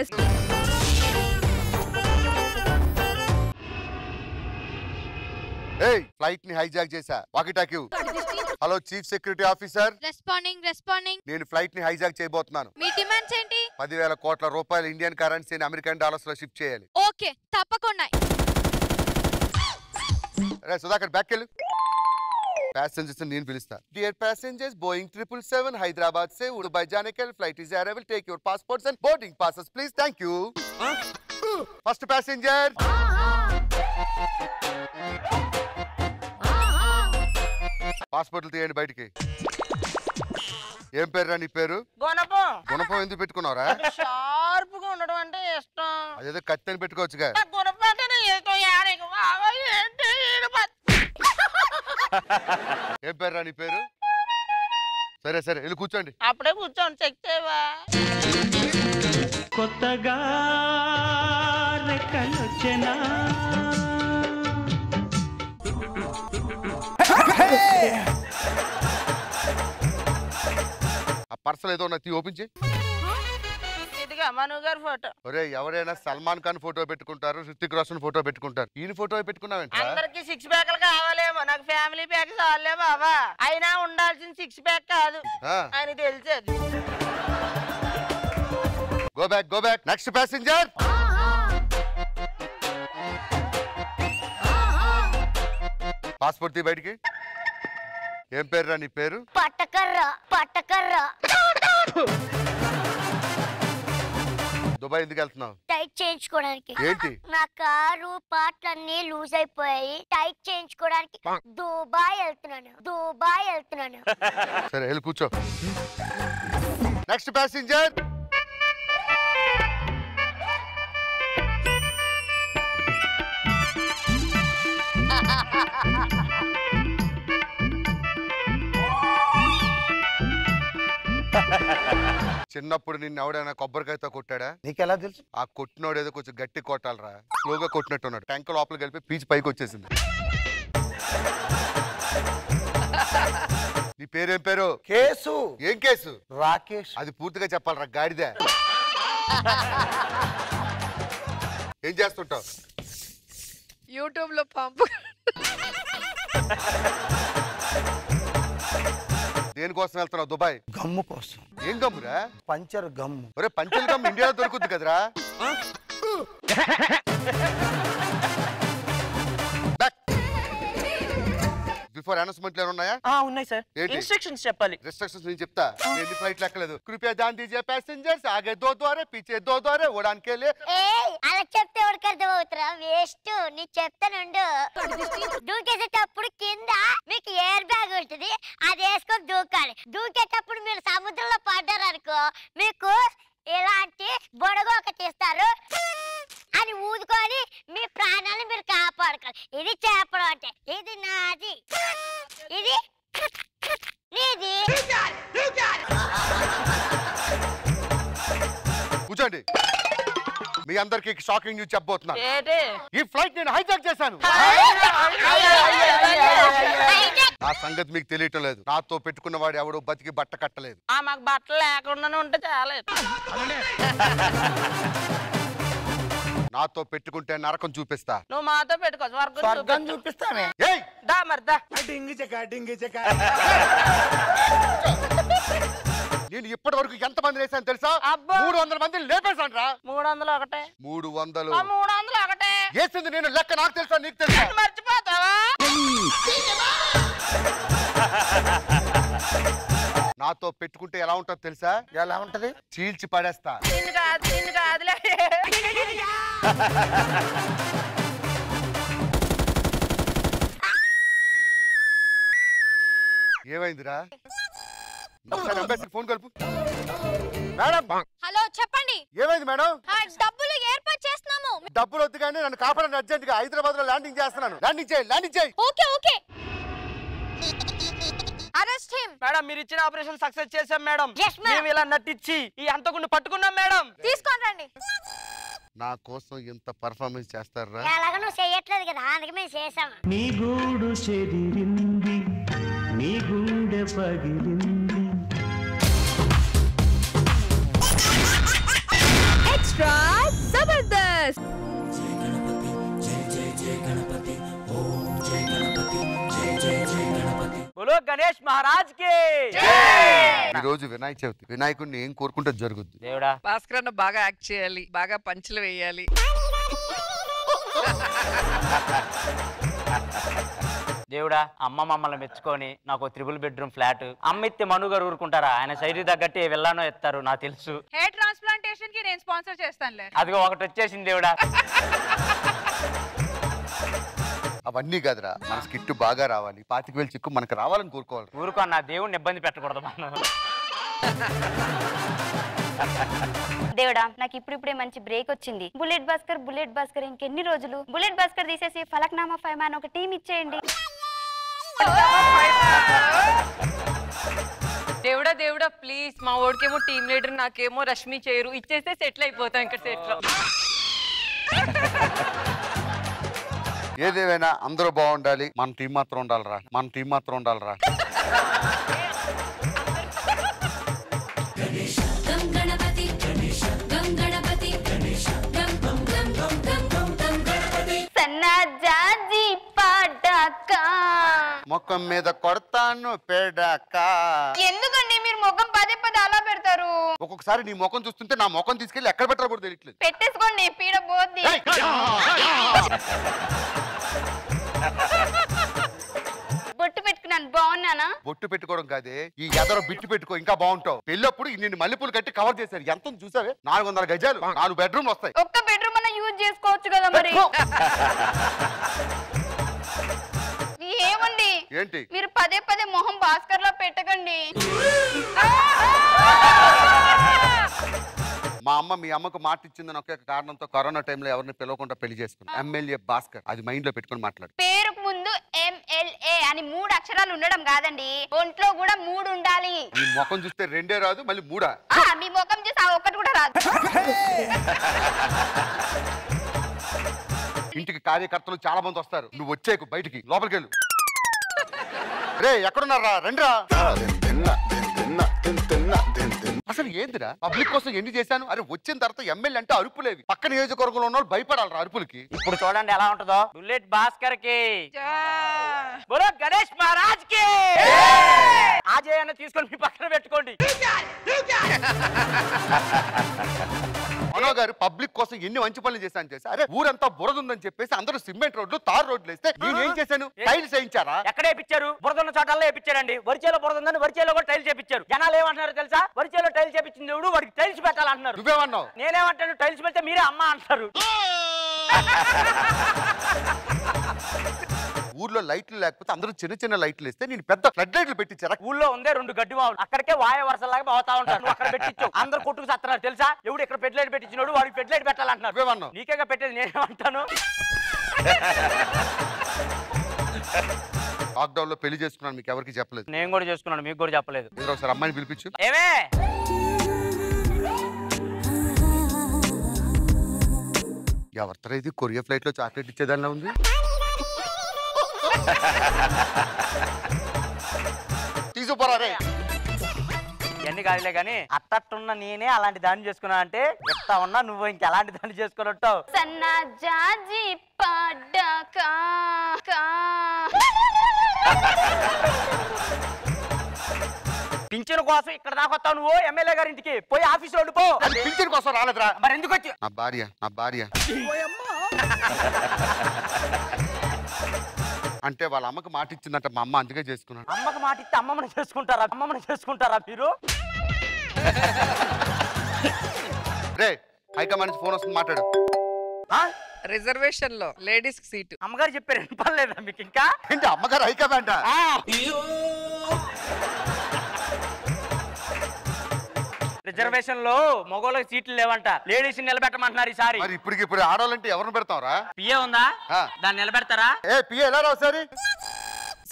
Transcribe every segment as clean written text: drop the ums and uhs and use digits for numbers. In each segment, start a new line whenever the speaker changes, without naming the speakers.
Best.
ఏయ్ flight ని hijack చేశా. Walkie talkie. Hello chief security officer.
Responding.
నేను ఫ్లైట్ ని హైజాక్ చేయబోతున్నాను.
మీ డిమాండ్స్ ఏంటి?
10,000 కోట్ల రూపాయలు ఇండియన్ కరెన్సీని అమెరికన్ డాలర్స్ లో షిఫ్ట్ చేయాలి.
ఓకే, తప్పకుండా.
రే సుధాకర్ బ్యాక్ వెళ్ళు. पैसेंजर्स నేను పిలుస్తా. డియర్ ప్యాసింజర్స్, బోయింగ్ 777 హైదరాబాద్ से दुबई जाने के लिए flight is arrival. Take your passports and boarding passes please. Thank you. First passenger. పాస్పోర్ట్లు తీయండి బయటికి. ఏం పేరు నీ పేరు?
గుణపం.
గుణపం ఎందుకు పెట్టుకున్నారా?
షార్ప్ గా ఉండడం అంటే ఇష్టం.
అదేదో కత్తిని పెట్టుకోవచ్చుగా.
గుణపం అంటే ఏదో యారేకు బాబాయ్ ఏంటి?
ఏం పేరు నీ పేరు? సరే సరే వెళ్ళి కూర్చోండి.
అప్పుడే కూర్చోండి, చెక్ చేయవా?
కొత్తగా రెక్కలొచ్చెనా
ఆ పర్సల్ ఏదో ఉన్నది ఓపెన్ చేయి.
ఇదిగా మను గారి ఫోటో.
ఒరే ఎవరైనా సల్మాన్ ఖాన్ ఫోటో పెట్టుకుంటారు, హృతిక్ రోషన్ ఫోటో పెట్టుకుంటారు. ఈయన ఫోటో పెట్టుకున్నావేంట?
అందరికి 6 ప్యాక్లు కావాలేమో, నాకు ఫ్యామిలీ ప్యాక్ చాలే బాబా. అయినా ఉండాల్సిన 6 ప్యాక్ కాదు, ఆయన తెలిసేది.
Go back. Next passenger. Passport తీ బయటికి. ఏం పేరు నీ పేరు?
పట్టకర్ర.
దుబాయ్ ఎందుకు వెళ్తున్నావు?
టైట్ చేయించుకోవడానికి.
ఏంటి?
నా కారు పార్ట్లన్నీ లూజ్ అయిపోయాయి, టైట్ చేయించుకోవడానికి దుబాయ్ వెళ్తున్నాను.
సరే వెళ్ళి కూర్చో. Next passenger. చిన్నప్పుడు నిన్ను ఎవడైనా కొబ్బరికాయతో కొట్టాడా?
నీకెలా తెలుసు?
ఆ కొట్టినోడు ఏదో కొంచెం గట్టి కొట్టాలరా, స్లోగా కొట్టినట్టున్నాడు. ట్యాంక్ లోపలికి వెళ్ళి పీచు పైకి వచ్చేసింది. నీ పేరేం పేరు?
కేసు.
ఏం కేసు?
రాకేష్.
అది పూర్తిగా చెప్పాలరా గాడిద. ఏం చేస్తుంటావు?
యూట్యూబ్ లో పంపు.
దేనికోసం వెళ్తున్నావు దుబాయ్?
గమ్ము కోసం.
ఏం గమ్మురా?
పంచర్ గమ్ము.
ఒరే పంచర్ గమ్ ఇండియాలో దొరుకుద్ది కదరా. బిఫోర్ అనౌన్స్మెంట్ ఉన్నాయా?
ఉన్నాయి సార్.
ఏంటి?
ఇన్స్ట్రక్షన్స్ చెప్పాలి.
रिस्ट्रिक्शंस नहीं చెప్తా. ఎన్ని ఫ్లైట్ లెక్కలేదు. कृपया ध्यान दीजिए पैसेंजर्स, आगे 2 द्वार पीछे 2 द्वार उड़ान के लिए.
ఏయ్ అలా చెప్తే ఎవరికి అర్థమవుతురా? వేస్ట్. నీ చెప్తానుండు. దూకేసేటప్పుడు కింద మీకు ఎయిర్ బ్యాగ్ ఉంటుంది, అది వేసుకొని దూకాలి. దూకేటప్పుడు మీరు సముద్రంలో పడ్డారు అనుకో, మీకు ఇలాంటి బొడగ ఒకటి ఇస్తారు, అని ఊదుకొని మీ ప్రాణాలను మీరు కాపాడుకోవాలి. ఇది చేపడం అంటే. ఇది నాది, ఇది నీది.
కూర్చోండి. మీ అందరికి షాకింగ్ న్యూస్ చెప్పబోతున్నా. ఈ ఫ్లైట్ నేను హైజాక్ చేశాను. నా సంగతి మీకు తెలియటం లేదు. నాతో పెట్టుకున్న వాడు ఎవడు బతికి బట్ట కట్టలేదు.
మాకు బట్టలు లేకుండానే ఉంటే చాలా.
నాతో పెట్టుకుంటే నరకం చూపిస్తా.
నువ్వు మాతో పెట్టుకో,
స్వర్గం చూపిస్తానే.
ఏయ్
దా మరి దా.
నేను ఇప్పటి వరకు ఎంత మంది వేసాను తెలుసా? 300 మందిని లేపేశాను రా.
301.
300.
301
వేసింది నేను, లెక్క నాకు తెలుసా నీకు తెలుసా?
మర్చిపోతావా?
నాతో పెట్టుకుంటే ఎలా ఉంటుందో తెలుసా?
ఎలా ఉంటది?
చీల్చి పడేస్తా.
నిన్ను కాదులే.
ఏమైందిరా? ఫోన్ కలుపు. మేడం.
హలో చెప్పండి.
ఏమైంది మేడం?
డబ్బులు ఏర్పాటు చేస్తున్నాము.
డబ్బులు వద్దు కానీ నన్ను కాపాడండి అర్జెంట్ గా. హైదరాబాద్ లో ల్యాండింగ్ చేస్తున్నాను. ల్యాండింగ్ చేయి.
ఓకే. Arrest him.
మేడం మీరు ఇచ్చిన ఆపరేషన్ సక్సెస్ చేసాం మేడం.
Yes, ma'am.
మేము ఇలా నటించి ఈ హంతకుడిని పట్టుకున్నాం మేడం.
తీసుకొని రండి.
నా కోసం ఇంత పర్ఫార్మెన్స్ చేస్తారా?
ఎలాగ నువ్వు చేయట్లేదు కదా, అందుకే మేము చేసాము.
నీ గూడు చెదిరింది, నీ గుండె పగిలింది.
extra zabardast.
बोलो गणेश महाराज के
ఈ రోజు వినాయక చవితి. వినాయకుడిని ఏం కోరుకుంటే జరుగుద్ది?
దేవుడా
భాస్కర్ అన్న బాగా యాక్ట్ చేయాలి, బాగా పంచులు వేయాలి.
దేవుడా అమ్మ మమ్మల్ని మెచ్చుకొని నాకు 3 బెడ్రూమ్ ఫ్లాట్ అమ్మ ఇస్తే మనుగారు ఊరుకుంటారా? ఆయన శైలి తగ్గట్టు వెళ్ళానో ఎత్తారు నాకు తెలుసు.
హెయిర్ ట్రాన్స్ప్లాంటేషన్ కి నేను స్పాన్సర్ చేస్తానులే.
అదిగో ఒకటి వచ్చేసింది దేవుడా.
అవన్నీ కదరా, మన స్కిట్ బాగా రావాలి, 25,000 చిక్కు మనకు రావాలని కోరుకోవాలి.
ఊరుకో నా దేవుడిని ఇబ్బంది పెట్టకూడదు మనం.
దేవుడా నాకు ఇప్పుడిప్పుడే మంచి బ్రేక్ వచ్చింది. బుల్లెట్ భాస్కర్ ఇంకెన్ని రోజులు? బుల్లెట్ భాస్కర్ తీసేసి ఫలక్నామా 5 మ్యాన్ ఒక టీం ఇచ్చేయండి.
దేవుడా ప్లీజ్, మా ఓడికేమో టీమ్ లీడర్, నాకేమో రష్మి చేయరు, ఇచ్చేస్తే సెటిల్ అయిపోతాం ఇక్కడ సెట్ లో.
ఏదేమైనా అందరూ బాగుండాలి, మన టీం మాత్రం ఉండాలిరా. ముఖం మీద కొడతాను పేడాక.
ఎందుకండి మీరు ముఖం పదే అలా పెడతారు?
ఒక్కొక్కసారి నీ ముఖం చూస్తుంటే నా ముఖం తీసుకెళ్లి ఎక్కడ పెట్టాలో కూడా తెలియట్లేదు.
పెట్టేసుకోండి, పీడ పోద్ది. బొట్టు పెట్టుకున్నాను, బాగున్నానా?
బొట్టు పెట్టుకోవడం కాదే, ఈ ఎదరో బిట్టు పెట్టుకో, ఇంకా బాగుంటావు. పెళ్ళప్పుడు ఇన్ని మల్లెపూలు కట్టి కవర్ చేశారు, ఎంత చూసావే? 400 గజాలు, 4 బెడ్రూమ్ వస్తాయి.
ఒక్క బెడ్రూమ్ అన్న యూజ్ చేసుకోవచ్చు కదా మరి. ఏమండి
ఏంటి
మీరు పదే మొహం భాస్కర్ లో పెట్టకండి.
మా అమ్మ మీ అమ్మకు మాట ఇచ్చిందని ఒకే కారణంతో కరోనా టైంలో ఎవరిని పిలవకుండా పెళ్లి చేసుకున్నా. ఎమ్మెల్యే భాస్కర్, అది మైండ్ లో పెట్టుకుని మాట్లాడు.
పేరుకు ముందు MLA అని 3 అక్షరాలు ఉండడం కాదండి, ఒంట్లో కూడా 3 ఉండాలి.
మీ ముఖం చూస్తే 2 రాదు, మళ్ళీ 3.
మీ ముఖం చూసి ఆ ఒక్కటి కూడా రాదు.
ఇంటికి కార్యకర్తలు చాలా మంది వస్తారు, నువ్వు వచ్చేకు బయటికి, లోపలికి వెళ్ళు. రే ఎక్కడున్నారా, రండిరా. అసలు ఏందిరా, పబ్లిక్ కోసం ఎన్ని చేశాను? అరే వచ్చిన తర్వాత ఎమ్మెల్యే అంటే అరుపులేవి, పక్క నియోజకవర్గంలో ఉన్న వాళ్ళు భయపడాలరా అరుపులకి.
ఇప్పుడు చూడండి ఎలా ఉంటుందో. బుల్లెట్ భాస్కర్ కి బోలో గణేష్ మహారాజ్ కి ఆజయ్ అన్న తీసుకొని మీ పక్కన పెట్టుకోండి.
మనో గారు పబ్లిక్ కోసం ఎన్ని మంచి పనులు చేశాను చేశా. అరే ఊరంతా బురద ఉందని చెప్పేసి అందరూ సిమెంట్ రోడ్లు, తార్ రోడ్లు వేస్తే నేనేం చేశాను? టైల్స్ వేయించారా?
ఎక్కడ వేయించారు? బురద ఉన్న చోటల్లో వేయించారండి. వరిచేలో బురద ఉందని వరిచేలో కూడా టైల్స్ చేపించారు. జనాలు ఏమంటున్నారు తెలుసా? వరిచేలో టైల్స్ చేపించింది ఎవడు, వాడికి టైల్స్ పెట్టాలంటున్నారు.
నువ్వేమన్నావు?
నేనేమంటాను, టైల్స్ పెడితే మీరే అమ్మ అంటారు.
ఊర్లో లైట్లు లేకపోతే అందరూ చిన్న లైట్లు వేస్తే నేను పెద్ద ఫ్లడ్ లైట్లు పెట్టించారా?
ఊళ్ళో ఉందే 2 గడ్డి మావులు, అక్కడికే వాయ వరుసలాగా పోతా ఉంటారు. నువ్వు అక్కడ పెట్టించావు, అందరు కొట్టుకు సత్తున్నారు తెలుసా? ఎవడు ఇక్కడ పెడ్ లైట్ పెట్టించినోడు వాడికి పెడ్ లైట్ పెట్టాలంటున్నారు.
నువ్వేమన్నావు?
నీకేగా పెట్టేది, నేనేమంటాను.
లాక్డౌన్ లో పెళ్లి చేసుకున్నాను, మీకు ఎవరికి చెప్పలేదు.
నేను కూడా చేసుకున్నాను, మీకు కూడా చెప్పలేదు.
మీరు ఒకసారి అమ్మాయిని పిలిపించు.
ఏమే
ఎవరితో ఇది కొరియా ఫ్లైట్ లో చాక్లెట్ ఇచ్చేదానిలా ఉంది. తీసుకుపోరా రే.
ఇవన్నీ కాదులే గానీ అత్తట్టున్న నేనే అలాంటి దాన్ని చేసుకున్నా అంటే చెప్తా ఉన్నా, నువ్వు ఇంకెలాంటి దాన్ని చేసుకుని ఉంటావు.
సన్నా జాజి పడ్డాకా
పింఛను కోసం ఇక్కడ దాకా వస్తావు నువ్వు. ఎమ్మెల్యే గారి ఇంటికి పోయి ఆఫీస్ లో పో.
పింఛన్ కోసం రాలేదురా.
మరి ఎందుకు వచ్చి?
నా భార్య అంటే వాళ్ళ అమ్మకి మాట ఇచ్చిందంట, మా అమ్మ అందుకే చేసుకున్నాను.
అమ్మకి మాట ఇస్తే అమ్మమ్మని చేసుకుంటారా మీరు?
రే హైకమాండ్ ఫోన్ వస్తుంది, మాట్లాడు.
రిజర్వేషన్ లో లేడీస్ సీటు
అమ్మగారు చెప్పారు, వినపడలేదా మీకు? ఇంకా
ఏంటి అమ్మగారు హైకమాండ్?
రిజర్వేషన్ లో మగోళ్ళకి సీట్లు లేవంట, లేడీస్ నిలబెట్టమంటున్నారు ఈసారి.
మరి ఇప్పుడు ఆడాలంటే ఎవరిని పెడతావురా?
పిఏ ఉందా, దాన్ని నిలబెడతారా?
పిఏ ఎలా రావు సార్?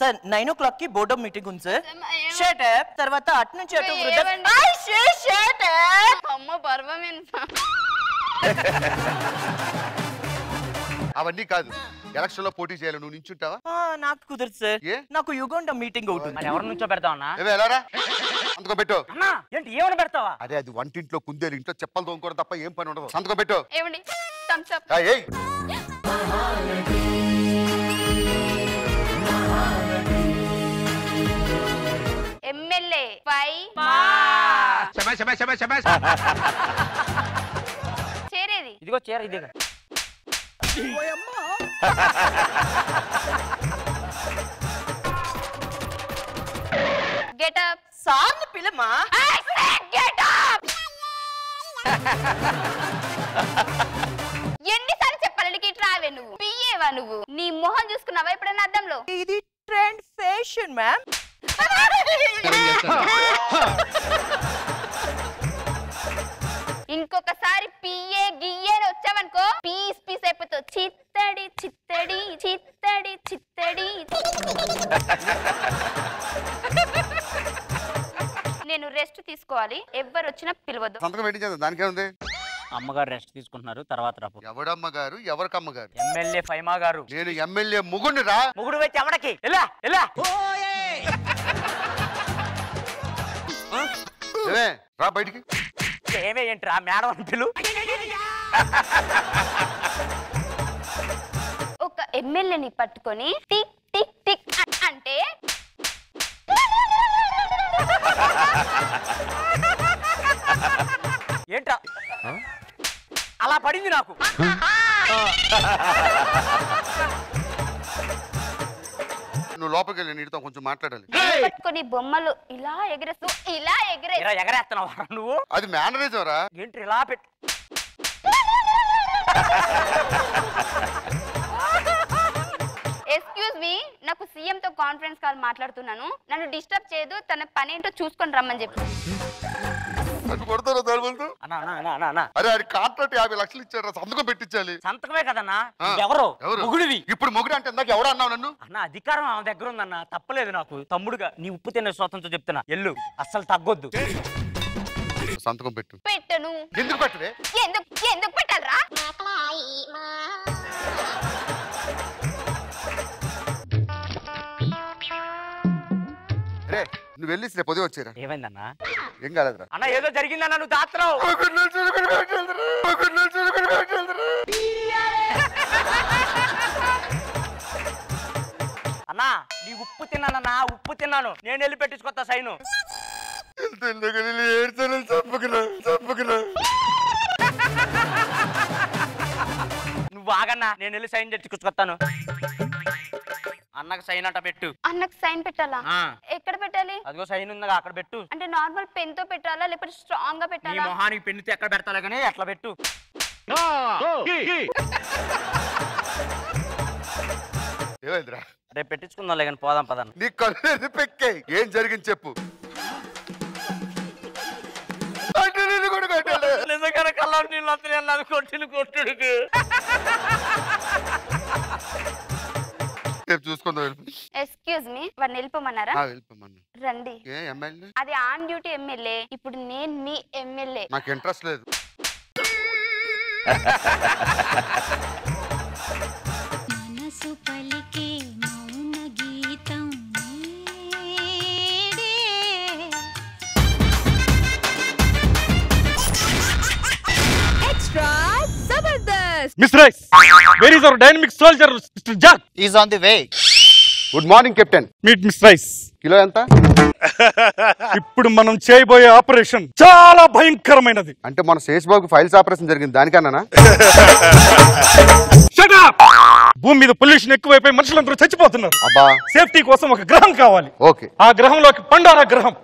సార్ 9 o'clock కి బోర్డ్ ఆఫ్ మీటింగ్ ఉంది సార్. Shut up. తర్వాత అటు నుంచి అటు
అవన్నీ కాదు, ఎలక్షన్ లో పోటీ చేయాలి, నువ్వు నించుంటావా?
నాకు కుదరదు సార్, నాకు యుగండ మీటింగ్ అవుతుంది.
మరి ఎవరి నుంచో పెడతావన్నా?
ఎలారా సంతకం పెట్టు.
అన్నా ఏంటి ఏమైనా పెడతావా?
అదే అది వంటింట్లో కుందేలు, ఇంట్లో చెప్పలు తోముకోవడం తప్ప ఏం పని ఉండదు. సంతకం పెట్టు.
ఏమండి థమ్స్ అప్.
ఏయ్
ఎమ్మెల్యే 5 చేరేది
ఇదిగో చీర ఇదే.
Get up.
సార్ని పిలమా.
Get up. ఎన్నిసార్లు చెప్పాలి నీకు రావే? నువ్వు పియ్యేవా? నువ్వు నీ మొహం చూసుకున్నావా ఎప్పుడైనా అద్దంలో?
ఇది ట్రెండ్ ఫ్యాషన్ మ్యామ్.
ఇంకొకసారి పియ్యే గియ్యే వచ్చావనుకో పీస్ పీస్ అయిపోతావు. చిత్తడి చిత్తడి చిత్తడి చిత్తడి. నేను రెస్ట్ తీసుకోవాలి, ఎవ్వరు వచ్చినా పిలవద్దు.
సంతకం పెట్టించేది దానికే ఉంది.
అమ్మగారు రెస్ట్ తీసుకుంటున్నారు, తర్వాత రాపు.
ఎవడమ్మగారు ఎవరికమ్మగారు?
ఎమ్మెల్యే ఫైమా గారు.
నేను ఎమ్మెల్యే ముగుండు రా.
ముగుడు వచ్చి ఎవడకి ఎలా ఎలా
రా బయటికి.
ఏమే ఏంట్రా మేడం అని పిలు.
ఒక ఎమ్మెల్యేని పట్టుకొని టిక్ టిక్ టిక్ అంటే
ఏంట్రా అలా పడింది నాకు.
నువ్వు లోపలికి వెళ్ళి నీటితో కొంచెం మాట్లాడాలి.
పట్టుకొని బొమ్మలు ఇలా ఎగరేస్తూ ఇలా
ఎగరేస్తున్నావా నువ్వు?
అది మేనరేజం రా.
ఏంటి ఇలా పెట్టు.
ఎక్స్క్యూజ్ మీ, నాకు సీఎం తో కాన్ఫరెన్స్ కాల్ మాట్లాడుతున్నాను, నన్ను డిస్టర్బ్ చేయదు, తన పని ఏంటో చూసుకొని రమ్మని చెప్పు.
అరే అది కాంట్రాక్ట్ 50 లక్షలు ఇచ్చాడు, సంతకం పెట్టించాలి.
సంతకమే కదన్నా. ఎవరు ముగుడివి?
ఇప్పుడు మొగుడు అంటే ఇందాక ఎవరు అన్నావు నన్ను?
అన్న అధికారం ఆమె దగ్గర ఉందన్న, తప్పలేదు నాకు. తమ్ముడుగా నీ ఉప్పు తినే స్వాతంత్రం చెప్తున్నా, ఎల్లు అస్సలు తగ్గొద్దు.
సంతకం పెట్టు.
పెట్టను.
ఎందుకు పెట్టవే?
ఎందుకు పెట్టాలరా?
రే నువ్వు వెళ్ళి రేపు ఉదయం వచ్చేరా.
ఏమైందన్నా?
ఏం కాలేదురా
అన్న, ఏదో జరిగిందన్న, నువ్వు దాత్రావు. అన్నా నీ ఉప్పు తిన్నానన్నా, ఉప్పు తిన్నాను. నేను వెళ్ళి పెట్టించుకొస్తా సైను. నువ్వు ఆగన్నా, నేను వెళ్ళి సైన్ తెచ్చుకొచ్చుకొస్తాను. అన్నకు సైన్ అంట పెట్టు.
అన్నకు సైన్ పెట్టాలా? ఎక్కడ పెట్టాలి?
అదిగో సైన్ ఉందిగా అక్కడ పెట్టు.
అంటే నార్మల్ పెన్ తో పెట్టాలా లేకపోతే స్ట్రాంగ్ గా
నీ
పెట్టాలా?
మొహానికి పెన్నుతో ఎక్కడ పెడతాలే కానీ అట్లా పెట్టు.
ఏమైందిరా?
రేపు పెట్టించుకుందాం కానీ పోదాం పదాన్ని.
నీ కళ్ళు పెక్కే ఏం జరిగింది చెప్పు.
నిజంగానే కళ్ళ నీళ్ళు వస్తున్నాయి కొట్టిన కొట్టుడికి.
చూసుకుందాం.
ఎక్స్క్యూజ్ మీ, వాడిని వెళ్ళిపోమన్నారా?
వెళ్ళిపోమన్నా.
రండి.
ఎమ్మెల్యే
అది ఆన్ డ్యూటీ ఎమ్మెల్యే, ఇప్పుడు నేను మీ ఎమ్మెల్యే.
నాకు ఇంట్రెస్ట్ లేదు.
మనసు పలికే మౌన గీతం
extra Jabardasth.
Miss Rice, where is our dynamic soldier, Mr. Jack?
He is on the way.
Good morning captain.
Meet Miss Rice.
Kilo ఎంత?
ఇప్పుడు మనం చేయబోయే ఆపరేషన్ చాలా భయంకరమైనది.
అంటే మన శేషబాబుకి ఫైల్స్ ఆపరేషన్ జరిగింది దానికన్నా?
Shut up! భూమి మీద పొల్యూషన్ ఎక్కువైపోయి మనుషులందరూ చచ్చిపోతున్నారు.
అబ్బా.
సేఫ్టీ కోసం ఒక గ్రహం కావాలి.
ఓకే.
ఆ గ్రహంలోకి పండారా గ్రహం.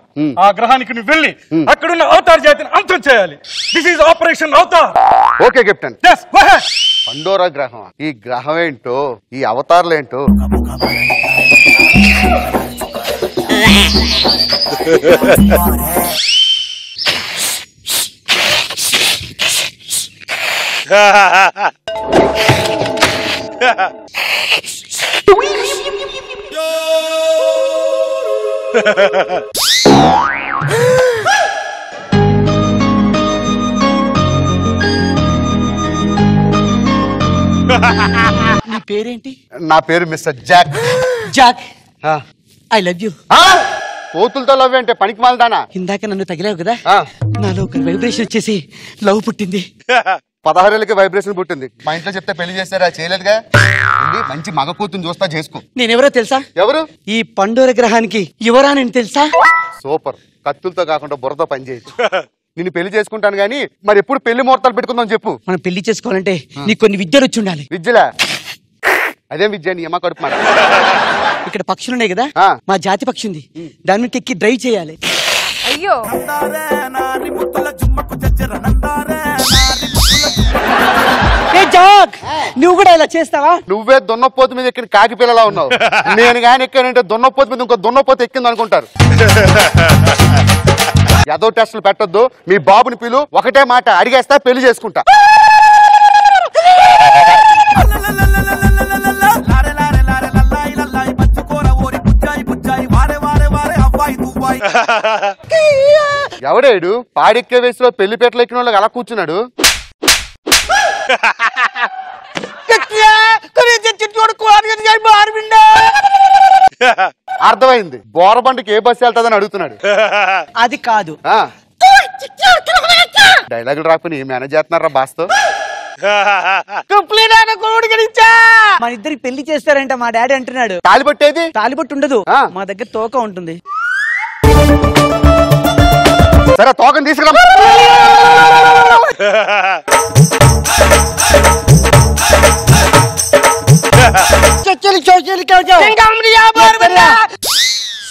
ఆ గ్రహానికి నువ్వు వెళ్ళి అక్కడున్న అవతార్ జాతిని అంతం చేయాలి. This is operation Avatar.
Okay captain.
Yes, go ahead.
Pandora గ్రహం. ఈ గ్రహం ఏంటో, ఈ అవతార్లు ఏంటో.
నీ పేరేంటి?
నా పేరు mister Jack.
Jack, I love you.
కోతులతో లవ్ అంటే పనికి మాలదానా?
ఇందాక నన్ను తగిలావు కదా, నాలో ఒక వైబ్రేషన్ వచ్చేసి లవ్ పుట్టింది.
16 ఏళ్ళకి వైబ్రేషన్ పుట్టింది. మా ఇంట్లో చెప్తే పెళ్లి చేస్తారా? చేయలేదుగా. మంచి మగ కూతురు చూస్తా, చేసుకో.
నేనెవరో తెలుసా?
ఎవరు?
ఈ పండోర గ్రహానికి యువరా నేను తెలుసా?
సూపర్. కత్తులతో కాకుండా బుర్రతో పని చేయొచ్చు. నిన్ను పెళ్లి చేసుకుంటాను గానీ మరి ఎప్పుడు పెళ్లి ముహూర్తాలు పెట్టుకుందాం చెప్పు.
మనం పెళ్లి చేసుకోవాలంటే నీకు కొన్ని విద్యలు వచ్చి ఉండాలి.
విద్యలా? అదేం విద్య? నీ అమ్మ కడుపు మాట.
ఇక్కడ పక్షులు ఉన్నాయి కదా, మా జాతి పక్షి ఉంది, దాని మీద ఎక్కి డ్రైవ్ చేయాలి.
అయ్యో,
నువ్వు కూడా ఇలా చేస్తావా?
నువ్వే దున్నపోతు మీద ఎక్కిన కాకి పిల్లలా ఉన్నావు. నేను కానీ ఎక్కానంటే దున్నపోతు మీద ఇంకో దున్నపోతు ఎక్కింది అనుకుంటారు. ఏదో టెస్టులు పెట్టొద్దు. మీ బాబుని పిలు, ఒకటే మాట అడిగేస్తా, పెళ్లి చేసుకుంటా. ఎవడేడు? పాడెక్కే వయసులో పెళ్లి పేటలు ఎక్కిన వాళ్ళకి అలా కూర్చున్నాడు. అర్థమైంది. బోరబండికి ఏ బస్సు వెళ్తాదని అడుగుతున్నాడు.
అది కాదు.
డైలాగులు రాకపోయి మేనేజ్ చేస్తున్నారా బాస్తో?
మన ఇద్దరికి పెళ్లి చేస్తారంట మా డాడీ అంటున్నాడు.
తాలిబొట్టేది?
తాలిబొట్టు ఉండదు, మా దగ్గర తోక ఉంటుంది.
సరే, తోకని తీసుకురా.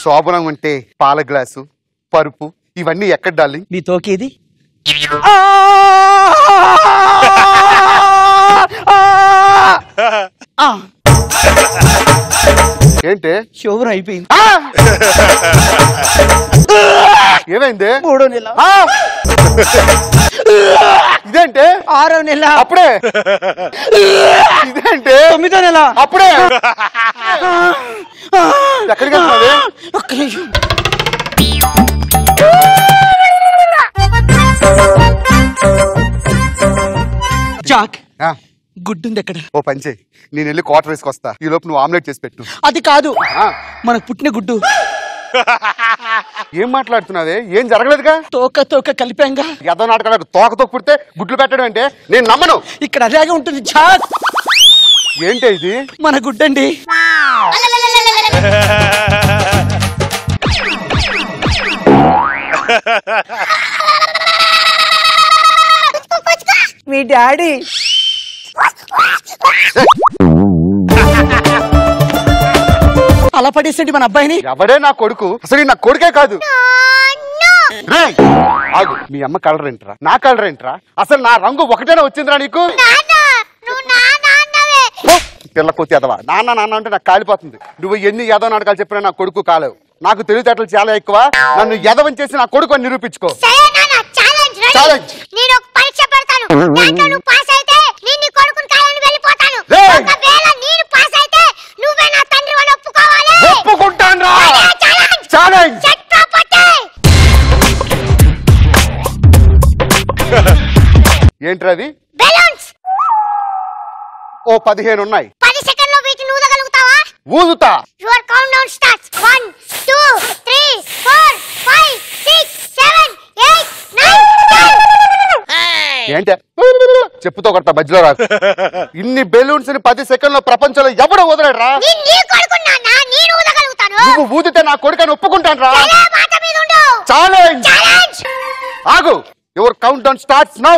శోభనం ఉంటే పాల గ్లాసు, పరుపు, ఇవన్నీ ఎక్కడ డాలి?
మీ తోకేది?
ఏంటి?
శోభనం అయిపోయింది.
ఏమైంది?
3వ నెల.
ఇదేంటే?
6వ నెల.
అప్పుడే? ఇదేంటే?
9వ నెల.
అప్పుడే? ఎక్కడికి వెళ్తున్నావు?
ఒక్క నిమిషం. జాక్, గుడ్డుంది ఎక్కడ?
ఓ పంచే, నేను వెళ్ళి క్వార్టర్ వేసుకొస్తా. ఈ లోపు నువ్వు ఆమ్లెట్ చేసి పెట్టు.
అది కాదు, మనకు పుట్టిన గుడ్డు.
ఏం మాట్లాడుతున్నావే? ఏం జరగలేదుగా.
తోక తోక కలిపాంగా.
ఏదో నాటకాలకు తోకతో పుడితే గుడ్లు పెట్టడం అంటే నేను నమ్మను.
ఇక్కడ అలాగే ఉంటుంది జాక్.
ఏంటి ఇది?
మన గుడ్డండి. మీ డాడీ అలా పడేసండి మన అబ్బాయిని.
ఎవడే నా కొడుకు? అసలు నా కొడుకే కాదు. ఆగు, మీ అమ్మ కలర్ ఏంట్రా? నా కలర్ ఏంట్రా? అసలు నా రంగు ఒకటేనా వచ్చిందిరా నీకు? పిల్ల కొత్తి ఎదవా. నాన్న నాన్న అంటే నాకు కాలిపోతుంది. నువ్వు ఎన్ని ఎదవ నాటకాలు చెప్పినా నా కొడుకు కాలేవు. నాకు తెలివితేటలు చాలా ఎక్కువ. నన్ను ఎదవని చేసి నా కొడుకు అని నిరూపించుకో. ఏంట్రవి? ఓ 15 ఉన్నాయి.
10 సెకండ్లో వీటిని ఊదగలుగుతావా?
ఊదుతా.
Your countdown starts. 1 2 3 4 5 6 7 8 9 10.
ఏంటి? చెప్పుతో కొడతా, మధ్యలో రాకు. ఇన్ని బెలూన్స్ ని 10 సెకండ్లో ప్రపంచంలో ఎవడు వదలడు రా.
నేను ఊదగలుగుతాను.
నువ్వు ఊదితే నా కొడుకని ఒప్పుకుంటాను రా. ఛాలెంజ్. ఆగు. Your countdown starts now.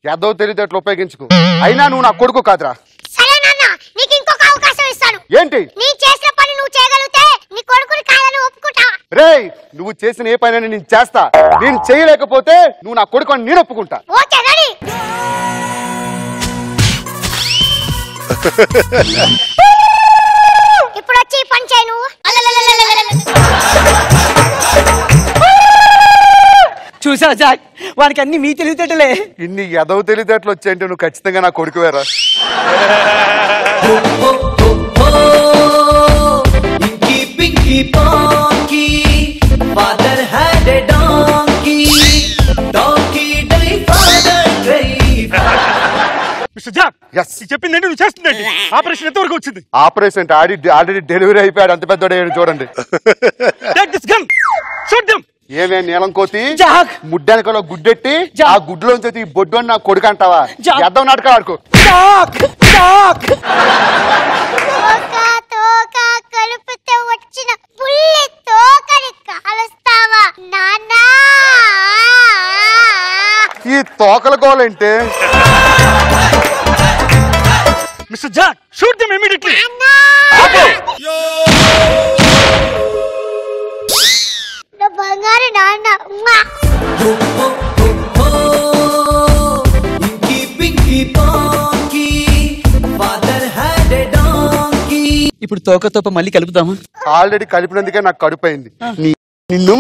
Yadav తెలివితేటలు ఉపయోగించుకో. అయినా నువ్వు నా కొడుకు కాదురా.
సరే నాన్న, నీకు ఇంకొక అవకాశం ఇస్తాను.
ఏంటి?
నీ చేసిన పని నువ్వు చేయగలిగితే నీ కొడుకుని కాదని ఒప్పుకుంటా.
రేయ్, నువ్వు చేసిన ఏ పని నేను చేస్తా. నేను చేయలేకపోతే నువ్వు నా కొడుకు అని నేను ఒప్పుకుంటా.
Okay, ready. ఇప్పుడు వచ్చి పని చేయి నువ్వు.
చూసా జాక్, వానికి అన్ని మీ తెలివితేటలే.
ఇన్ని ఎదవ తెలివితేటలు వచ్చాయంటే నువ్వు ఖచ్చితంగా నా కొడుకువేరా.
Pinky Pinky Ponky, father had had a donkey, donkey father drive.
Mister Jack చెప్పింది నువ్వు చేస్తుందండి. ఆపరేషన్ ఎంతవరకు వచ్చింది?
ఆపరేషన్ ఆల్రెడీ డెలివరీ అయిపోయాడు. అంత పెద్దోడు చూడండి. ఏమే నీలం కోతి ముడ్డానికలో గుడ్డెట్టి ఆ గుడ్లోంచి బొడ్డు అని నా కొడుకు అంటావా? అర్థం నాటకాలు ఆడుకో.
కలుపుతో వచ్చిన పుల్లి తోకని కాలుస్తావా నాన్నా?
ఈ తోకల గోలంటే
mister Jack shoot them immediately.
నా బంగారు నాన్న.
ఇప్పుడు తోకతోప మళ్ళీ కలుపుదామా?
ఆల్రెడీ కలిపినందుకే నాకు కడుపైంది. నిన్ను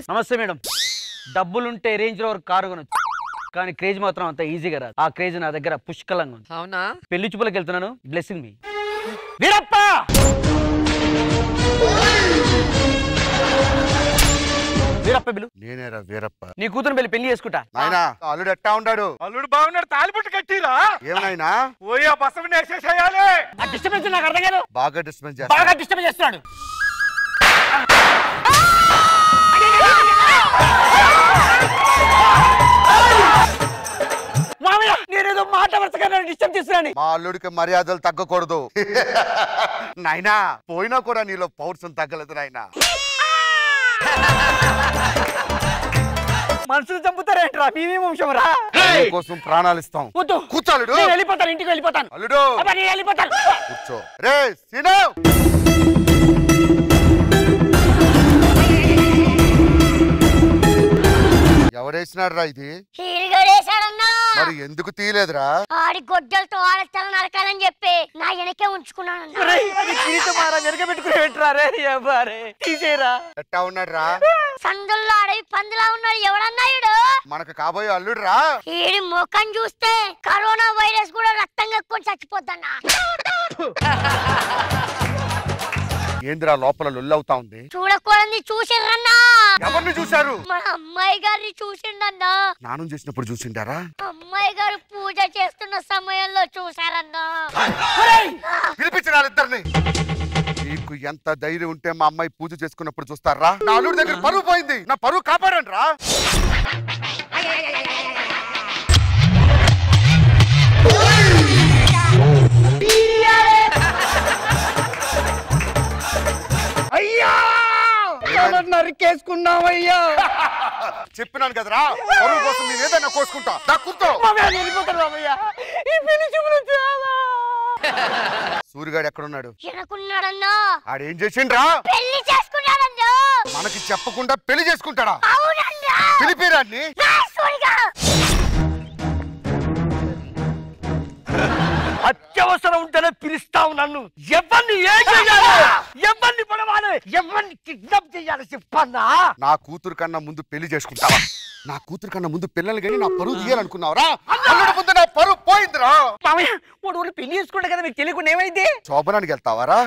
నమస్తే మేడం. డబ్బులుంటే రేంజ్ రోవర్ కారు కొనొచ్చు, కానీ క్రేజ్ మాత్రం అంత ఈజీగా రాదు. ఆ క్రేజ్ నా దగ్గర పుష్కలంగా ఉంది.
అవునా?
పెళ్లి చూపులకు వెళ్తున్నాను. బ్లెస్సింగ్ మీ. వీరప్ప వీరప్ప బిలు.
నేనేరా వీరప్ప.
నీ కూతురు పెళ్లి చేసుకుంటా.
నాయనా అల్లుడు ఎట్టా ఉన్నాడు?
అల్లుడు బాగున్నాడు. తాలిపట్టు కట్టిరా?
ఏమనైనా
ఓయా బసవని వేసేసేయాలి.
ఆ డిస్టర్బెన్స్ నాకు అర్థం కాదు.
బాగా డిస్టర్బెన్స్
చేస్తున్నాడు. మామయ్య నేనేదో మాట వరుసగా డిస్టర్బ్ చేస్తున్నాను.
మా అల్లుడికి మర్యాదలు తగ్గకూడదు. నాయనా పోయినా కూడా నీలో పౌరుషం తగ్గలేదు నాయనా.
మనుషులు చంపుతారేంట్రా? మీమే వంశం రా.
కోసం ప్రాణాలు ఇస్తాం. కూర్చోలుడు.
వెళ్ళిపోతాను, ఇంటికి వెళ్ళిపోతాను.
అల్లుడు
వెళ్ళిపోతాను.
కూర్చో. రే సీను ఎవడేసినాడు రా ఇది? మరి ఎందుకు తీయలేదురా?
ఆడి గొడ్డలతో ఆడతల నరకాలని చెప్పి నా వెనకే ఉంచుకున్నాను.
ఎట్టా ఉన్నాడు రా?
సందుల్లో అడవి పందులా ఉన్నాడు. ఎవడన్నాయుడు?
మనకు కాబోయే అల్లుడు రా.
ఈడి ముఖం చూస్తే కరోనా వైరస్ కూడా రక్తం కక్కుని చచ్చిపోతాన్నా.
ఏందిరా లోపల లొల్లవుతా ఉంది?
చూడకూడని చూసిండ్రన్నా.
ఎవరిని చూశారు?
మన అమ్మాయి గారిని చూసిండన్నా.
స్నానం చేసినప్పుడు చూసిండారా?
అమ్మాయి గారు పూజ చేస్తున్న సమయంలో చూసారన్నా.
పిలిపించిన వాళ్ళిద్దరిని. నీకు ఎంత ధైర్యం ఉంటే మా అమ్మాయి పూజ చేసుకున్నప్పుడు చూస్తారా? నా అల్లుడి దగ్గర పరువు పోయింది. నా పరువు కాపాడండి రా.
అయ్యా నరికేసుకున్నావయ్యా.
చెప్పినాను కదరా పరువు కోసం నేను ఏదైనా కోసుకుంటా. సూర్యగాడు ఎక్కడున్నాడు?
ఎనకున్నాడన్నా.
ఆడేం చేసిండ్రా?
పెళ్లి చేసుకున్నాడన్నా.
మనకి చెప్పకుండా పెళ్లి చేసుకుంటాడా?
అవునన్నా.
పిలిపిరాన్ని.
అత్యవసరం ఉంటేనే పిలుస్తావు నన్ను. ఎవరిని ఏం చేయాలి, ఎవరిని పడవాలి, ఎవరిని కిడ్నాప్ చేయాలి చెప్పన్నా.
నా కూతురు కన్నా ముందు పెళ్లి చేసుకుంటావా? నా కూతురు కన్నా ముందు పిల్లలు కానీ నా పరువు తీయాలనుకున్నావురా? అల్లుడు ముందు నా పరువు పోయిందిరా.
వాడు పెళ్లి చేసుకుంటా కదా, మీకు తెలియకుండా ఏమైంది?
శోభనానికి వెళ్తావారా?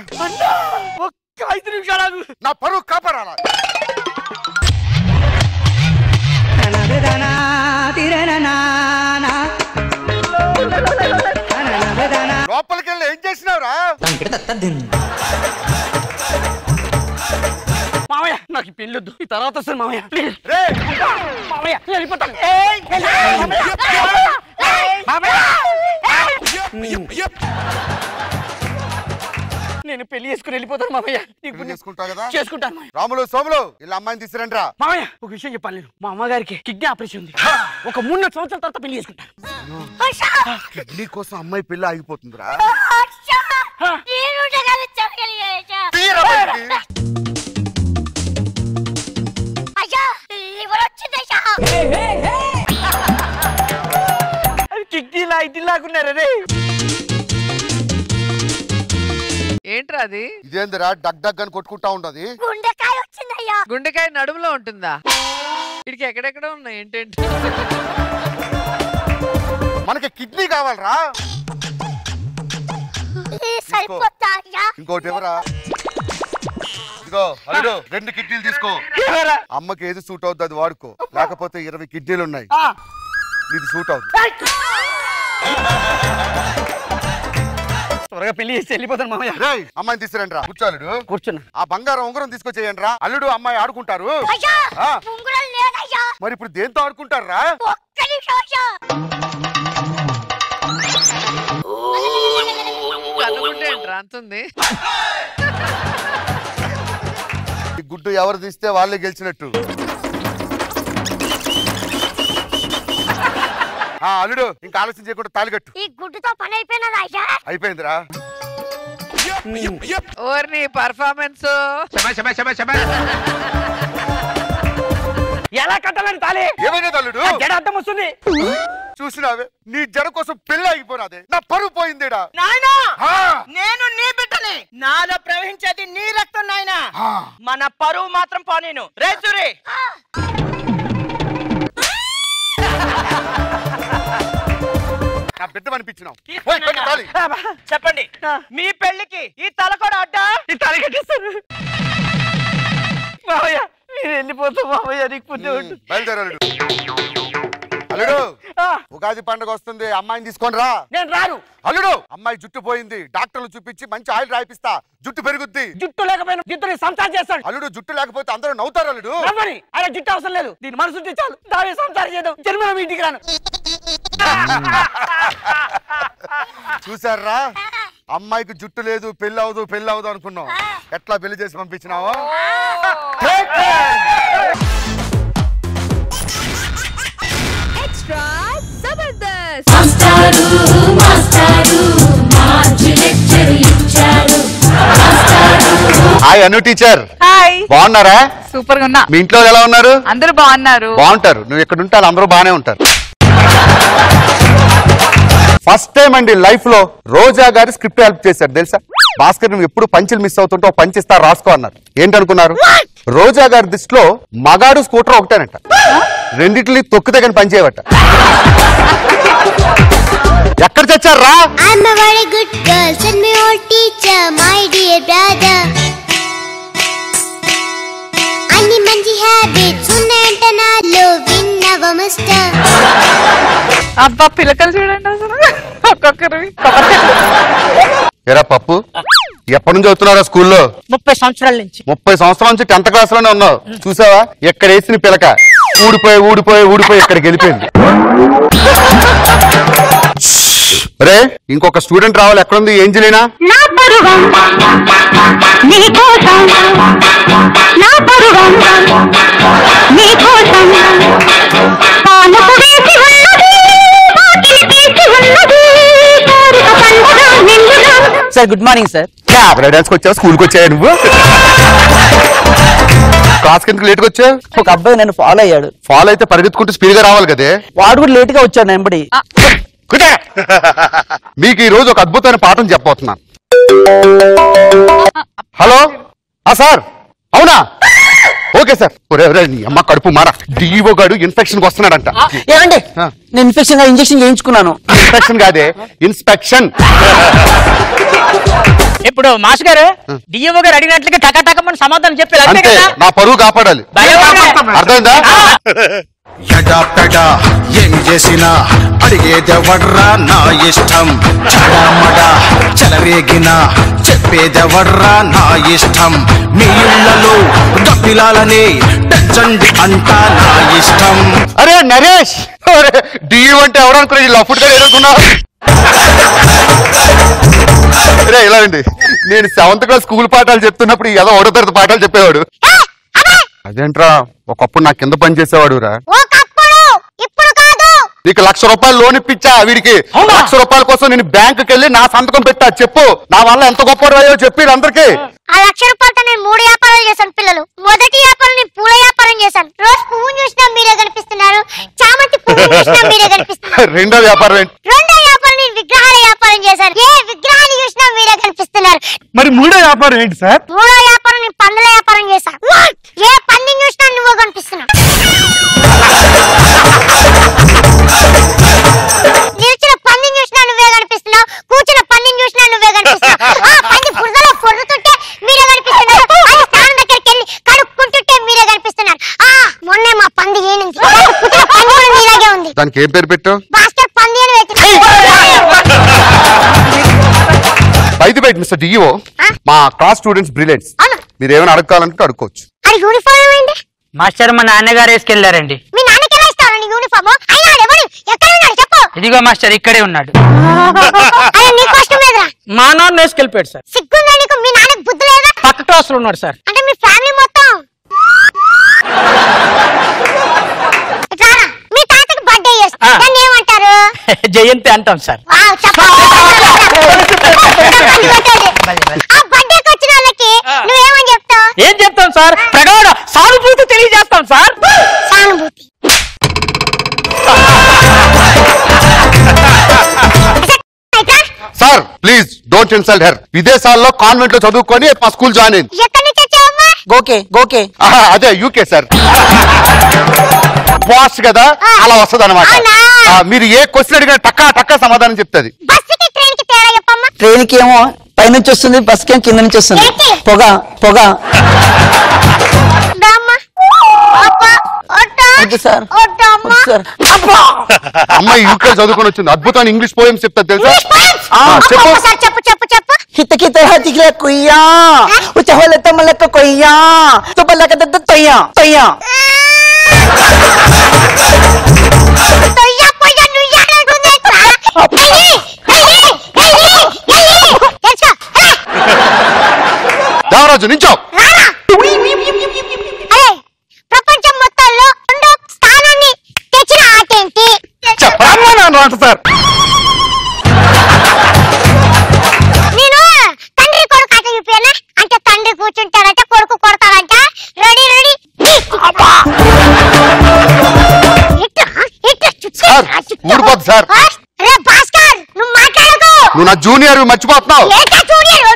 ఒక్క 5 నిమిషాలు
నా పరువు కాపాడాలా? లోపలికి వెళ్ళి ఏం చేసినావురా?
మామయ్య నాకు పెళ్లి వద్దు, ఈ తర్వాత వస్తుంది మామయ్య. మామయ్య వెళ్ళిపోతాను. నేను పెళ్లి చేసుకుని వెళ్ళిపోతాను మామయ్య.
చేసుకుంటావు కదా?
చేసుకుంటాను.
రాములు సోములు ఇలా అమ్మాయిని తీసుకురండి రా.
మామయ్య ఒక విషయం చెప్పాలి. నేను మా అమ్మగారికి కిడ్నీ ఆపరేషన్ ఉంది. ఒక 3 సంవత్సరాల తర్వాత పెళ్లి చేసుకుంటాను.
కిడ్నీ కోసం అమ్మాయి పెళ్లి ఆగిపోతుందిరా.
కిడ్నీ లాగున్నారే.
ఏంట్రా అది?
ఇదేందిరా డగ్ డగ్ అని కొట్టుకుంటా ఉండదు?
గుండెకాయ వచ్చిందయ్యా.
గుండెకాయ నడుములో ఉంటుందా? ఇడికి ఎక్కడెక్కడ ఉన్నాయి ఏంటంటే.
మనకి కిడ్నీ కావాలరా.
సరిపోతా అయ్యా.
ఇంకోటి ఎవరా? ఇదిగో అల్లుడు 2 కిడ్నీలు తీసుకో. అమ్మకి ఏది సూట్ అవుతుంది అది వాడుకో, లేకపోతే 20 కిడ్నీలు ఉన్నాయి, ఇది సూట్ అవుతుంది.
త్వరగా పెళ్లి చేసి వెళ్ళిపోతాను మామయ్య.
అమ్మాయిని తీసుకురండి రా. కూర్చోాలుడు
కూర్చున్నా.
ఆ బంగారం ఉంగరం తీసుకొచ్చేయండి రా. అల్లుడు అమ్మాయి ఆడుకుంటారు. మరి ఇప్పుడు దేంతో ఆడుకుంటారు రా? ఈ గుడ్డు ఎవరు తీస్తే వాళ్ళే గెలిచినట్టు. అల్లుడు ఇంకా ఆలోచన చేయకుండా తాలిగట్టు.
ఈ గుడ్డుతో పని అయిపోయినదా అయ్యా?
అయిపోయిందిరా.
ఓర్ని పర్ఫార్మెన్స్
ఎలా కట్టాలని తాలి?
ఏమైనా అల్లుడు
జడ అడ్డం వస్తుంది.
చూసినావే నీ జడ కోసం పెళ్లి ఆగిపోయినదే, నా పరువు పోయిందేడా.
నాయనా నేను నీ బిడ్డని, నాలో ప్రవహించేది నీ రక్తం నాయనా. మన పరువు మాత్రం పోనీను. రే సూరి
నా బిడ్డ అనిపించినావు.
చెప్పండి మీ పెళ్లికి ఈ తల కూడా అడ్డా?
ఈ తల కట్టిస్తారు మామయ్య. మీరు వెళ్ళిపోతాం మామయ్య, నీకు పుణ్యం ఉంటుంది.
బయలుదేరాడు. అల్లుడు ఉగాది పండుగ వస్తుంది, అమ్మాయిని తీసుకొని రా.
నేను రాను.
అల్లుడు అమ్మాయి జుట్టు పోయింది, డాక్టర్లు చూపించి మంచి ఆయిల్ రాయిపిస్తా, జుట్టు పెరుగుద్ది.
జుట్టు లేకపోయినా జుట్టుని సంసారం చేస్తాడు.
అల్లుడు జుట్టు లేకపోతే అందరూ నవ్వుతారు. అల్లుడు
ఆయన జుట్టు అవసరం లేదు, దీని మనసు ఉంటే చాలు. దాని సంసారం చేద్దాం. జన్మలో మీ ఇంటికి రాను.
చూసారా అమ్మాయికి జుట్టు లేదు, పెళ్లి అవదు అనుకున్నావు. ఎట్లా పెళ్లి చేసి పంపించినావో. హాయ్ అను టీచర్.
హాయ్.
బాగున్నారా?
సూపర్ గా ఉన్నా.
మీ ఇంట్లో ఎలా ఉన్నారు?
అందరూ బాగున్నారు.
బాగుంటారు. నువ్వు ఎక్కడ ఉంటే అందరూ బాగానే ఉంటారు. ఫస్ట్ టైం అండి లైఫ్ లో రోజా గారి స్క్రిప్ట్ హెల్ప్ చేశారు తెలుసా? భాస్కర్ నువ్వు ఎప్పుడు పంచులు మిస్ అవుతుంటే ఒక పంచ్ ఇస్తా రాసుకో అన్నారు. ఏంటనుకున్నారు? రోజా గారి దృష్టిలో మగాడు స్కూటర్ ఒకటేనట, రెండిట్లీ తొక్కితే కానీ పనిచేయవట. ఎక్కడ తెచ్చారా?
I'm a very good girl, send me old teacher, my dear brother. అన్ని మంచి హ్యాబిట్స్ ఉన్నాయంట నాలో, విన్నవ మిస్టర్.
అబ్బా పిల్లకలు చూడండి అసలు ఒక్కొక్కరు.
ఎరా పప్పు, ఎప్పటి నుంచి చదువుతున్నారా స్కూల్లో?
30 సంవత్సరాల నుంచి.
30 సంవత్సరాల నుంచి 10th క్లాస్ లోనే ఉన్నావు. చూసావా ఎక్కడ వేసిన పిలక ఊడిపోయి ఇక్కడికి వెళ్ళిపోయింది. రే ఇంకొక స్టూడెంట్ రావాలి. ఎక్కడుంది Angelina?
Sir good morning sir.
Dance వచ్చావు, స్కూల్కి వచ్చావు నువ్వు? క్లాస్ కిందకి లేట్గా వచ్చావు.
ఒక అబ్బాయి నన్ను ఫాలో అయ్యాడు.
ఫాలో అయితే పరిగెత్తుకుంటూ స్పీడ్ గా రావాలి కదే.
వాడు కూడా లేట్ గా వచ్చాడు వెంబడి.
మీకు ఈ రోజు ఒక అద్భుతమైన పాఠం చెప్పబోతున్నాను. Hello sir. అవునా? Okay sir. నీ అమ్మ కడుపు మార డిఓ గాడు ఇన్ఫెక్షన్ వస్తున్నాడంట.
ఏమండి నేను ఇన్ఫెక్షన్ ఇంజెక్షన్ చేయించుకున్నాను.
ఇన్ఫెక్షన్ కాదే, ఇన్స్పెక్షన్.
ఇప్పుడు మాస్ గారు డిఓ గారు అడిగినట్లుగా టకటకమని సమాధానం చెప్పారు.
అంతే, నా పరువు కాపాడాలి. అర్థమైందా?
ఎడా పెడా ఏం చేసినా అడిగేదెవడ్రా నా ఇష్టం. చడామడా చెలరేగిన చెప్పేదెవడ్రా నా ఇష్టం. మీ ఇళ్లలో గప్పిలాలని పెంచండి అంటా నా ఇష్టం.
అరే నరేష్, డియు అంటే ఎవరనుకున్నా ఇలా ఫుడ్ ఏదనుకున్నా? ఇలా అండి, నేను 7th క్లాస్ స్కూల్ పాఠాలు చెప్తున్నప్పుడు ఏదో 1వ తరగతి పాఠాలు చెప్పేవాడు. అదేంట్రా, ఒకప్పుడు నా కింద పని చేసేవాడు రా. నీకు 1,00,000 రూపాయలు లోన్ ఇప్పించా వీడికి. 1,00,000 రూపాయల కోసం నేను బ్యాంకుకి వెళ్ళి నా సంతకం పెట్టా. చెప్పు నా వల్ల ఎంత గొప్ప అయ్యో చెప్పి అందరికి.
ఆ 1,00,000 రూపాయలతో నేను 3 వ్యాపారాలు చేశాను పిల్లలు. మొదటి వ్యాపారం నేను పూల వ్యాపారం చేశాను. రోజు పువ్వు చూసినా మీరే కనిపిస్తున్నారు, చామంతి పువ్వు చూసినా మీరే కనిపిస్తున్నారు.
రెండో వ్యాపారం ఏంటి?
రెండో వ్యాపారం నేను విగ్రహాల వ్యాపారం చేశాను. ఏ విగ్రహాన్ని చూసినా మీరే కనిపిస్తున్నారు.
మరి మూడో వ్యాపారం ఏంటి సార్?
మూడో వ్యాపారం నేను పందుల వ్యాపారం చేశాను. ఏ పందిని చూసినా నువ్వు కనిపిస్తున్నావు. నిలిచిన పందిని చూసినా నువ్వే కనిపిస్తున్నావు, కూర్చున్న పందిని చూసినా నువ్వే కనిపిస్తున్నావు.
దానికి ఏం పేరు పెట్టావు?
భాస్కర్ పంది అని పెట్టిన.
బైది బైట్ మిస్టర్ డిఓ, మా క్లాస్ స్టూడెంట్స్ బ్రిలియన్స్. మీరు ఏమైనా అడగాలంటే అడుకోవచ్చు.
అది యూనిఫామ్ ఏమైంది?
మాస్టర్ మా నాన్నగారు వేసుకెళ్లారండి.
మీ నాన్నకి ఎలా ఇస్తారండి యూనిఫామ్? అయినా ఎవరు ఎక్కడ ఉన్నాడు చెప్పు.
ఇదిగో మాస్టర్ ఇక్కడే ఉన్నాడు.
అరే నీ కష్టం లేదురా.
మా నాన్న వేసుకెళ్ళిపోయాడు సార్.
సిగ్గుందా నీకు? మీ నాన్నకి బుద్ధి లేదా?
పక్క క్లాస్ లో ఉన్నాడు సార్.
అంటే మీ ఫ్యామిలీ మొత్తం రారా. మీ తాతకి బర్త్డే చేస్తా, దాన్ని ఏమంటారు?
జయంతి అంటాం సార్.
వావ్, చెప్పు. ఆ బర్త్డేకి వచ్చిన వాళ్ళకి నువ్వేమని చెప్తావు?
ఏం చెప్తాం సార్? ప్రగాఢ సానుభూతి తెలియజేస్తాం సార్.
సానుభూతి.
Sir please don't insult her. విదేశాల్లో కాన్వెంట్ లో చదువుకొని మా స్కూల్ జాయిన్ అయింది.
ఎక్కడి నుంచి వచ్చావమ్మా?
గోకే గోకే.
అదే యూకే సార్. బాస్ కదా, అలా వస్తుంది అనమాట. మీరు ఏ క్వశ్చన్ అడిగినా టక్కా టక్కా సమాధానం చెప్తుంది.
బస్సుకి ట్రైన్ కి తేడా చెప్పమ్మా.
ట్రైన్ కి ఏమో పైనుంచి వస్తుంది, బస్ కి కింద నుంచి వస్తుంది. పొగ పొగ.
అమ్మాయి యూకే చదువుకొని వచ్చింది. అద్భుతమైన ఇంగ్లీష్ పోయమ్స్ చెప్తా తెలుసా?
చెప్పు చెప్పు చెప్పు.
హితకి తహతికిల కొయ్యా ఉచహోల తమలక కొయ్యా తుబలక దద్ద తొయ్యా తొయ్యా.
దేవరాజు నించో.
ప్రపంచం మొత్తంలో రెండో స్థానాన్ని తెచ్చిన ఆట ఏంటి?
సార్
నేను తండ్రి కొడుకు ఆట చూపాను. అంటే తండ్రి కూర్చుంటాడంట, కొడుకు కొడతాడంట. Ready ready.
ఊడిపోద్దు సార్.
రే భాస్కర్, నువ్వు మాట్లాడకు.
నువ్వు నా జూనియర్, మర్చిపోతున్నావు.
ఏంటా జూనియర్?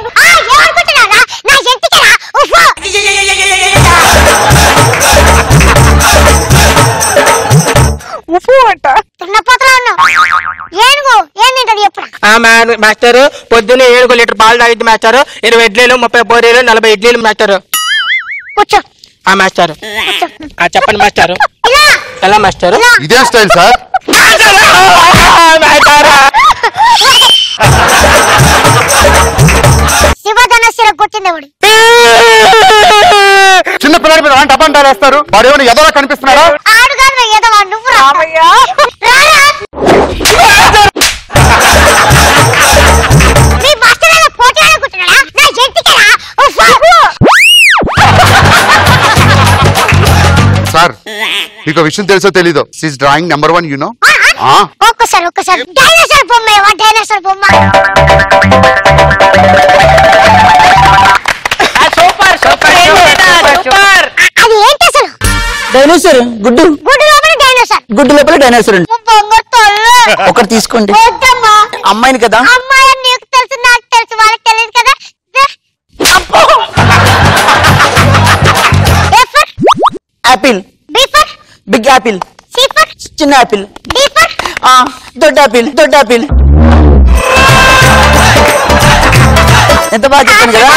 ఏమనుకుంటున్నారా? నా ఎంటికరా? ఉఫ్ఫో.
ఉప్పు అంట.
తిన్నపోతలా ఉన్నావు. ఏనుగు ఏం తింటది ఎప్పుడు?
మాస్టర్ పొద్దున్నే 7 లీటర్ పాలు తాగిద్ది మాస్టర్. 20 ఇడ్లీలు 30 పూరీలు 40 ఇడ్లీలు మాస్టర్.
కూర్చో.
మాస్టర్ చెప్పండి మాస్టర్. ఎలా మాస్టర్?
ఇదే స్టైల్ సార్.
శివధనస్సులో కొట్టిందేవాడు.
చిన్న పిల్లల మీద అలాంటి అబండాలు వేస్తారు. వాడు ఏమైనా ఎదలా కనిపిస్తున్నాడా?
ఆడుగారు ఎదవా నువ్వు. మీ మాస్టర్ ఏదో పోటీ అనుకుంటున్నాడా? నా ఎంటికరా?
సార్ మీకు విషయం తెలుసో తెలీదో? She's drawing number 1 you know.
ఒక్కసారి డైనోసార్ బొమ్మ. డైనోసార్ బొమ్మ.
Super super super.
అది ఏంటి అసలు?
డైనోసార్. గుడ్డు.
గుడ్డు లోపల డైనోసార్.
గుడ్డు లోపల డైనోసార్. ఒకటి తీసుకోండి. అమ్మాయిని కదా.
అమ్మాయి నీకు తెలుసు, నాకు తెలుసు, వాళ్ళకి తెలియదు కదా.
యాపిల్. Big apple. చిన్న యాపిల్. దొడ్డ యాపిల్. దొడ్డ యాపిల్. ఎంత బాగా చెప్పాను కదా.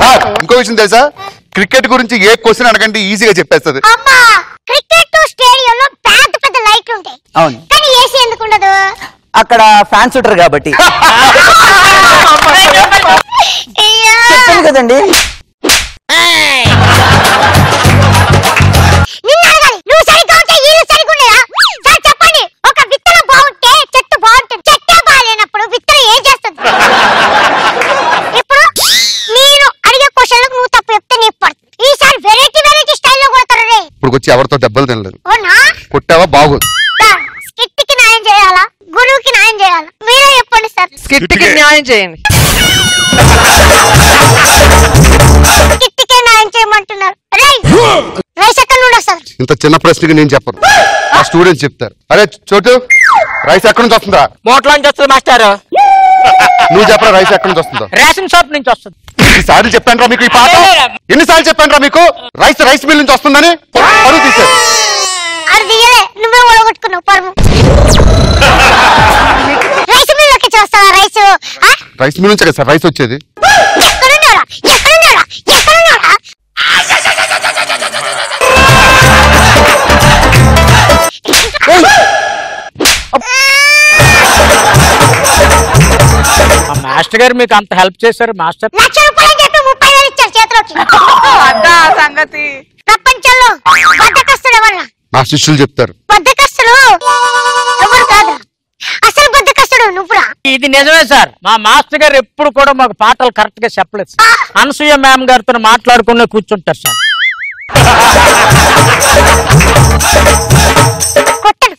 సార్ ఇంకో విషయం తెలుసా? క్రికెట్ గురించి ఏ క్వశ్చన్ అడగండి ఈజీగా చెప్పేస్తుంది.
అమ్మా, క్రికెట్ స్టేడియంలో పెద్ద పెద్ద లైట్లు ఉంటాయి.
అవును.
కానీ ఏసీ ఎందుకు ఉండదు?
అక్కడ ఫ్యాన్స్ ఉంటారు కాబట్టి. చెప్పాను కదండి.
నువ్వు సరిగ్గా ఉంటే వీళ్ళు సరిగ్గా ఉండేదా? సార్ చెప్పండి. ఒక విత్తనం బాగుంటే చెట్టు బాగుంటుంది. చెట్టే బాగాలేనప్పుడు విత్తనం ఏం చేస్తుంది? ఇప్పుడు నేను అడిగే క్వశ్చన్లకు నువ్వు తప్పు చెప్తే నీ పడుతుంది. ఈసారి వెరైటీ వెరైటీ స్టైల్లో కొడతారు రే.
ఇప్పుడు వచ్చి ఎవరితో దెబ్బలు తినలేదు.
అవునా?
కొట్టావా? బాగోదు.
స్కిట్ కి న్యాయం చేయాలా, గురువుకి న్యాయం చేయాలా? మీరే చెప్పండి సార్.
స్కిట్ కి న్యాయం చేయండి.
స్కిట్ కి న్యాయం చేయమంటున్నారు. రైస్ ఎక్కడ నుండి వస్తారు?
ఇంత చిన్న ప్రశ్నకి నేను చెప్పను, ఆ స్టూడెంట్స్ చెప్తారు. అరే చోటు, రైస్ ఎక్కడి నుంచి వస్తుందా?
మోట్లోంచి వస్తుంది మాస్టర్.
నువ్వు చెప్పరా రైస్ ఎక్కడి నుంచి వస్తుందో?
రేషన్ షాప్ నుంచి వస్తుంది.
ఎన్నిసార్లు చెప్పాను మీకు ఈ పాట? ఎన్నిసార్లు చెప్పాను మీకు రైస్ మిల్ నుంచి వస్తుందని? పరువు తీశారు.
అది తీయలే, నువ్వే ఒడగొట్టుకున్నావు పరువు. రైస్ మిల్లోకి చేస్తావా రైస్?
రైస్ మిల్ నుంచి కదా సార్ రైస్ వచ్చేది.
ఎక్కడున్నారా? ఎక్కడున్నారా? ఎక్కడున్నారా?
మాస్టర్ గారు మీకు అంత హెల్ప్ చేశారు మాస్టర్.
1,00,000 రూపాయలు చెప్పి 30,000 ఇచ్చారు చేతిలోకి.
అదా సంగతి.
ప్రపంచంలో బద్దకస్తుడు ఎవరు?
మా శిష్యులు చెప్తారు.
బద్దకస్తుడు ఎవరు కాదు, అసలు బద్దకస్తుడు నువ్వురా.
ఇది నిజమే సార్. మా మాస్టర్ గారు ఎప్పుడు కూడా మాకు పాటలు కరెక్ట్ గా చెప్పలేదు సార్. అనసూయ మ్యామ్ గారితో మాట్లాడుకునే కూర్చుంటారు సార్.
కొట్టను.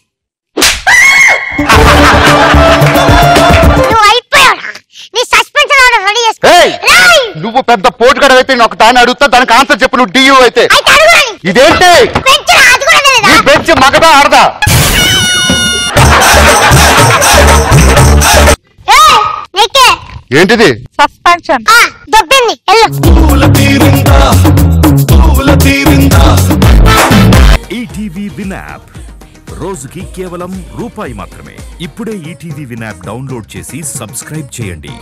నువ్వు అయిపోయావు. నీ సస్పెన్షన్ ఆర్డర్ రెడీ చేసుకో.
నువ్వు పెద్ద పోటుగాడు నేను ఒక దాన్ని అడుగుతా, దానికి ఆన్సర్ చెప్పు. నువ్వు డియూ అయితే ఇదేంటి ఈ బెంచ్ మగదా ఆడదా? ఏంటిది?
సస్పెన్షన్.
దొబ్బింది.
ఈటీవీ విన్ యాప్ రోజుకి కేవలం రూపాయి మాత్రమే. ఇప్పుడే ఈటీవీ విన్ యాప్ డౌన్లోడ్ చేసి సబ్స్క్రైబ్ చేయండి.